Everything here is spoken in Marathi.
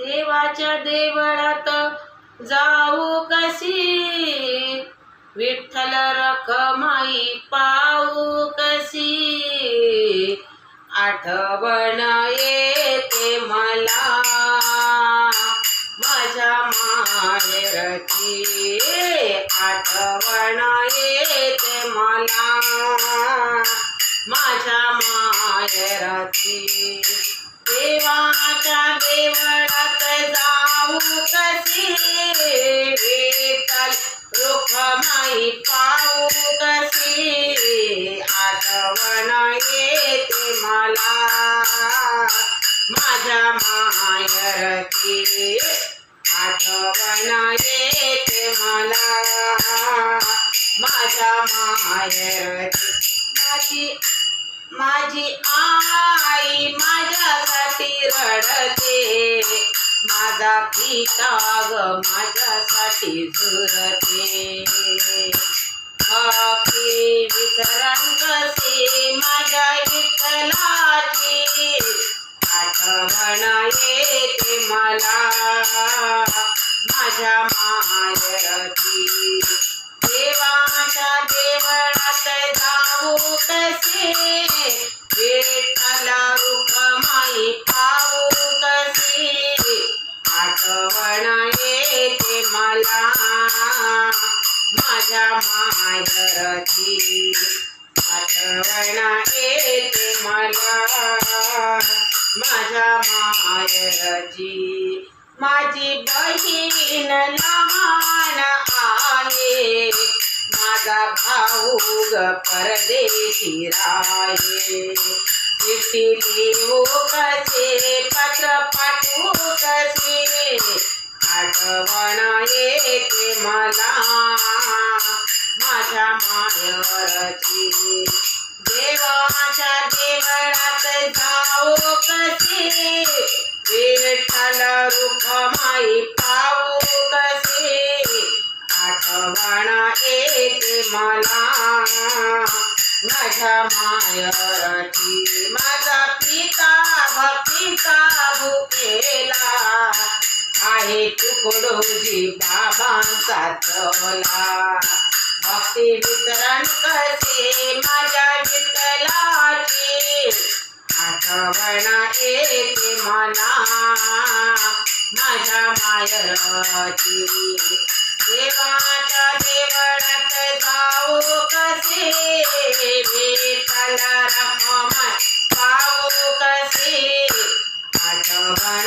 देवाच्या देवळात जाऊ कशी, विठ्ठल रखमाई पाहू कशी, आठवण येते मला माझ्या माहेरची, आठवण येते मला माझ्या माहेरची. देवाच्या देवळात जाऊ कशी, विठ्ठल रखमाई पाहू कशी, आठवण येते मला माझ्या माहेरची, आठवण येते मला माझ्या माहेरची. माझी आई माझ्यासाठी रडते, माझा पिता ग माझ्यासाठी झुरते, बाकी विसरण कसे माझ्या विठ्ठलाची, आठवण येते मला माझ्या माहेरची. देवाच्या देवळात जाऊ कशी, विठ्ठल रखमाई पाहू कशी, आठवण येते मला माझ्या माहेरची, आठवण येते मला माझ्या माहेरची. माझी बहीण लहान आहे, माझा भाऊ ग परदेशी राहे, चिठ्ठी लिहू कसे पत्र पाठवू कसे, आठवण येते मला माझ्या माहेरची. देवाच्या देवळात जाऊ कशी, विठ्ठल रखमाई पाहू कशी, आठवण येते मला माझ्या माहेरची. माझा पिता भक्तीचा भुकेला आहे, तुकडोजी बाबांचा चला, भक्ती वितरण कसे माझ्या विठ्ठलाची, आठवण येते मला माझ्या माहेरची. देवाच्या देवळात जाऊ कसे, विठ्ठल रखमाई पाहू कसे, आठवण